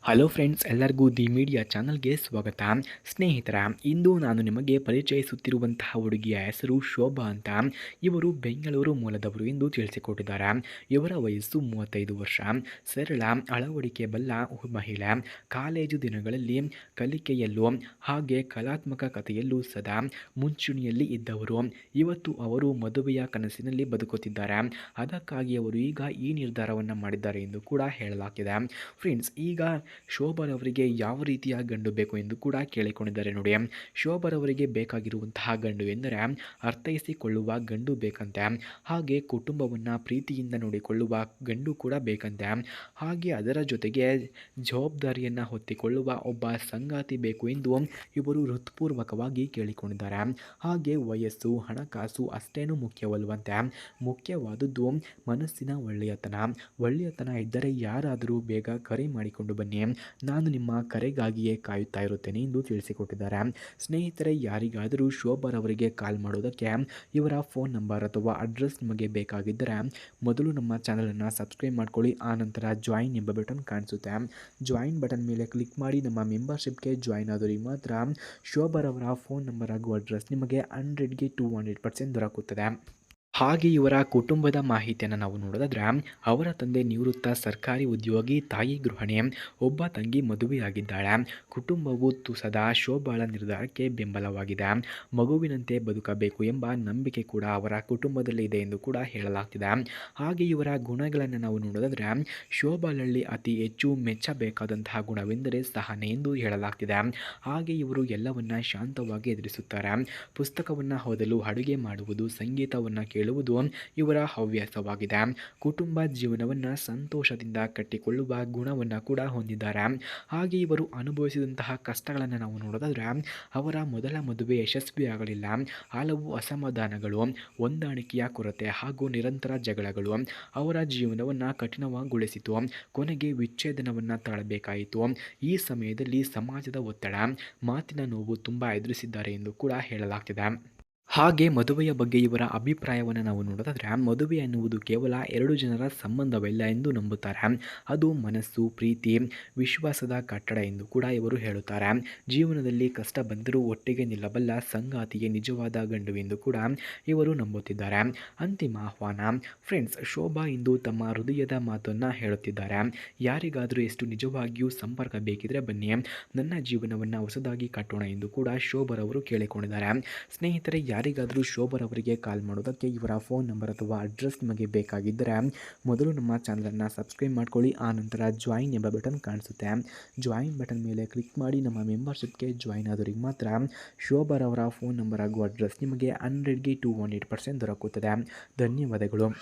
Hello friends, ಎಲ್ಲರಿಗೂ the media ಚಾನಲ್ಗೆ ಸ್ವಾಗತ. ಸ್ನೇಹಿತರ, ಇಂದು ನಾನು ನಿಮಗೆ ಪರಿಚಯಿಸುತ್ತಿರುವಂತಹ ಹುಡುಗಿಯ ಹೆಸರು ಶೋಭಾ ಅಂತ. ಇವರು ಬೆಂಗಳೂರು ಮೂಲದವರು ಎಂದು ತಿಳಿಸಿಕೊಟ್ಟಿದ್ದಾರೆ. ಇವರ ವಯಸ್ಸು 35 ವರ್ಷ. ಸರಳ, ಅಳವಡಿಕೆ ಬಲ್ಲ ಮಹಿಳೆ. ಕಾಲೇಜು ದಿನಗಳಲ್ಲಿ ಕಲಿಕೆಯಲ್ಲೂ ಹಾಗೆ ಕಲಾತ್ಮಕ ಕಥೆಯಲ್ಲೂ ಸದಾ ಮುಂಚೂಣಿಯಲ್ಲಿ ಇದ್ದವರು. ಇವತ್ತು ಅವರು ಮದುವೆಯ ಕನಸಿನಲ್ಲಿ ಬದುಕುತ್ತಿದ್ದಾರೆ. ಅದಕ್ಕಾಗಿ ಅವರು ಈಗ ಈ ನಿರ್ಧಾರವನ್ನು ಮಾಡಿದ್ದಾರೆ ಎಂದು ಕೂಡ ಹೇಳಲಾಗಿದೆ. ಫ್ರೆಂಡ್ಸ್, ಈಗ ಶೋಭಾರವರಿಗೆ ಯಾವ ರೀತಿಯ ಗಂಡು ಬೇಕು ಎಂದು ಕೂಡ ಕೇಳಿಕೊಂಡಿದ್ದಾರೆ ನೋಡಿ. ಶೋಭಾರವರಿಗೆ ಬೇಕಾಗಿರುವಂತಹ ಗಂಡು ಎಂದರೆ ಅರ್ಥೈಸಿಕೊಳ್ಳುವ ಗಂಡು ಬೇಕಂತೆ. ಹಾಗೆ ಕುಟುಂಬವನ್ನು ಪ್ರೀತಿಯಿಂದ ನೋಡಿಕೊಳ್ಳುವ ಗಂಡು ಕೂಡ ಬೇಕಂತೆ. ಹಾಗೆ ಅದರ ಜೊತೆಗೆ ಜವಾಬ್ದಾರಿಯನ್ನು ಹೊತ್ತಿಕೊಳ್ಳುವ ಒಬ್ಬ ಸಂಗಾತಿ ಬೇಕು ಎಂದು ಇವರು ಹೃತ್ಪೂರ್ವಕವಾಗಿ ಕೇಳಿಕೊಂಡಿದ್ದಾರೆ. ಹಾಗೆ ವಯಸ್ಸು, ಹಣಕಾಸು ಅಷ್ಟೇನೂ ಮುಖ್ಯವಲ್ಲವಂತೆ. ಮುಖ್ಯವಾದದ್ದು ಮನಸ್ಸಿನ ಒಳ್ಳೆಯತನ ಇದ್ದರೆ ಯಾರಾದರೂ ಬೇಗ ಕರೆ ಮಾಡಿಕೊಂಡು ಬನ್ನಿ, ನಾನು ನಿಮ್ಮ ಕರೆಗಾಗಿಯೇ ಕಾಯುತ್ತಾ ಇರುತ್ತೇನೆ ಎಂದು ತಿಳಿಸಿಕೊಟ್ಟಿದ್ದಾರೆ. ಸ್ನೇಹಿತರೆ, ಯಾರಿಗಾದರೂ ಶೋಭಾರವರಿಗೆ ಕಾಲ್ ಮಾಡೋದಕ್ಕೆ ಇವರ ಫೋನ್ ನಂಬರ್ ಅಥವಾ ಅಡ್ರೆಸ್ ನಿಮಗೆ ಬೇಕಾಗಿದ್ದರೆ ಮೊದಲು ನಮ್ಮ ಚಾನಲನ್ನು ಸಬ್ಸ್ಕ್ರೈಬ್ ಮಾಡ್ಕೊಳ್ಳಿ. ಆನಂತರ ಜಾಯಿನ್ ಎಂಬ ಬಟನ್ ಕಾಣಿಸುತ್ತೆ. ಜಾಯಿನ್ ಬಟನ್ ಮೇಲೆ ಕ್ಲಿಕ್ ಮಾಡಿ ನಮ್ಮ ಮೆಂಬರ್ಶಿಪ್ಗೆ ಜಾಯಿನ್ ಆದವರಿಗೆ ಮಾತ್ರ ಶೋಭಾರವರ ಫೋನ್ ನಂಬರ್ ಹಾಗೂ ಅಡ್ರೆಸ್ ನಿಮಗೆ 100ಗೆ 200% ದೊರಕುತ್ತದೆ. ಹಾಗೆ ಇವರ ಕುಟುಂಬದ ಮಾಹಿತಿಯನ್ನು ನಾವು ನೋಡೋದಾದ್ರೆ, ಅವರ ತಂದೆ ನಿವೃತ್ತ ಸರ್ಕಾರಿ ಉದ್ಯೋಗಿ, ತಾಯಿ ಗೃಹಿಣಿ, ಒಬ್ಬ ತಂಗಿ ಮದುವೆಯಾಗಿದ್ದಾಳೆ. ಕುಟುಂಬವು ಸದಾ ಶೋಭಾಳ ನಿರ್ಧಾರಕ್ಕೆ ಬೆಂಬಲವಾಗಿದೆ. ಮಗುವಿನಂತೆ ಬದುಕಬೇಕು ಎಂಬ ನಂಬಿಕೆ ಕೂಡ ಅವರ ಕುಟುಂಬದಲ್ಲಿ ಇದೆ ಎಂದು ಕೂಡ ಹೇಳಲಾಗ್ತಿದೆ. ಹಾಗೆ ಇವರ ಗುಣಗಳನ್ನು ನಾವು ನೋಡೋದಾದ್ರೆ, ಶೋಭಾಳಲ್ಲಿ ಅತಿ ಹೆಚ್ಚು ಮೆಚ್ಚಬೇಕಾದಂತಹ ಗುಣವೆಂದರೆ ಸಹನೆ ಎಂದು ಹೇಳಲಾಗ್ತಿದೆ. ಹಾಗೆ ಇವರು ಎಲ್ಲವನ್ನ ಶಾಂತವಾಗಿ ಎದುರಿಸುತ್ತಾರೆ. ಪುಸ್ತಕವನ್ನು ಓದಲು, ಅಡುಗೆ ಮಾಡುವುದು, ಸಂಗೀತವನ್ನು ಕೇಳುವುದು ಇವರ ಹವ್ಯಾಸವಾಗಿದೆ. ಕುಟುಂಬ ಜೀವನವನ್ನು ಸಂತೋಷದಿಂದ ಕಟ್ಟಿಕೊಳ್ಳುವ ಗುಣವನ್ನು ಕೂಡ ಹೊಂದಿದ್ದಾರೆ. ಹಾಗೆ ಇವರು ಅನುಭವಿಸಿದಂತಹ ಕಷ್ಟಗಳನ್ನು ನಾವು ನೋಡೋದಾದ್ರೆ, ಅವರ ಮೊದಲ ಮದುವೆ ಯಶಸ್ವಿಯಾಗಲಿಲ್ಲ. ಹಲವು ಅಸಮಾಧಾನಗಳು, ಹೊಂದಾಣಿಕೆಯ ಕೊರತೆ ಹಾಗೂ ನಿರಂತರ ಜಗಳಗಳು ಅವರ ಜೀವನವನ್ನು ಕಠಿಣಗೊಳಿಸಿತು. ಕೊನೆಗೆ ವಿಚ್ಛೇದನವನ್ನು ತಾಳಬೇಕಾಯಿತು. ಈ ಸಮಯದಲ್ಲಿ ಸಮಾಜದ ಒತ್ತಡ, ಮಾತಿನ ನೋವು ತುಂಬ ಎದುರಿಸಿದ್ದಾರೆ ಎಂದು ಕೂಡ ಹೇಳಲಾಗ್ತಿದೆ. ಹಾಗೆ ಮದುವೆಯ ಬಗ್ಗೆ ಇವರ ಅಭಿಪ್ರಾಯವನ್ನು ನಾವು ನೋಡೋದಾದ್ರೆ, ಮದುವೆ ಎನ್ನುವುದು ಕೇವಲ ಎರಡು ಜನರ ಸಂಬಂಧವಿಲ್ಲ ಎಂದು ನಂಬುತ್ತಾರೆ. ಅದು ಮನಸ್ಸು, ಪ್ರೀತಿ, ವಿಶ್ವಾಸದ ಕಟ್ಟಡ ಎಂದು ಕೂಡ ಇವರು ಹೇಳುತ್ತಾರೆ. ಜೀವನದಲ್ಲಿ ಕಷ್ಟ ಬಂದರೂ ಒಟ್ಟಿಗೆ ನಿಲ್ಲಬಲ್ಲ ಸಂಗಾತಿಯೇ ನಿಜವಾದ ಗಂಡು ಎಂದು ಕೂಡ ಇವರು ನಂಬುತ್ತಿದ್ದಾರೆ. ಅಂತಿಮ ಆಹ್ವಾನ. ಫ್ರೆಂಡ್ಸ್, ಶೋಭಾ ಇಂದು ತಮ್ಮ ಹೃದಯದ ಮಾತನ್ನು ಹೇಳುತ್ತಿದ್ದಾರೆ. ಯಾರಿಗಾದರೂ ಎಷ್ಟು ನಿಜವಾಗಿಯೂ ಸಂಪರ್ಕ ಬೇಕಿದ್ರೆ ಬನ್ನಿ, ನನ್ನ ಜೀವನವನ್ನು ಹೊಸದಾಗಿ ಕಟ್ಟೋಣ ಎಂದು ಕೂಡ ಶೋಭಾರವರು ಕೇಳಿಕೊಂಡಿದ್ದಾರೆ. ಸ್ನೇಹಿತರೆ, ಯಾರಿಗಾದರೂ ಶೋಭಾರವರಿಗೆ ಕಾಲ್ ಮಾಡೋದಕ್ಕೆ ಇವರ ಫೋನ್ ನಂಬರ್ ಅಥವಾ ಅಡ್ರೆಸ್ ನಿಮಗೆ ಬೇಕಾಗಿದ್ದರೆ ಮೊದಲು ನಮ್ಮ ಚಾನಲನ್ನು ಸಬ್ಸ್ಕ್ರೈಬ್ ಮಾಡ್ಕೊಳ್ಳಿ. ಆನಂತರ ಜಾಯಿನ್ ಎಂಬ ಬಟನ್ ಕಾಣಿಸುತ್ತೆ. ಜಾಯಿನ್ ಬಟನ್ ಮೇಲೆ ಕ್ಲಿಕ್ ಮಾಡಿ ನಮ್ಮ ಮೆಂಬರ್ಶಿಪ್ಗೆ ಜಾಯಿನ್ ಆದವರಿಗೆ ಮಾತ್ರ ಶೋಭಾರವರ ಫೋನ್ ನಂಬರ್ ಹಾಗೂ ಅಡ್ರೆಸ್ ನಿಮಗೆ 100ಗೆ 200% ದೊರಕುತ್ತದೆ. ಧನ್ಯವಾದಗಳು.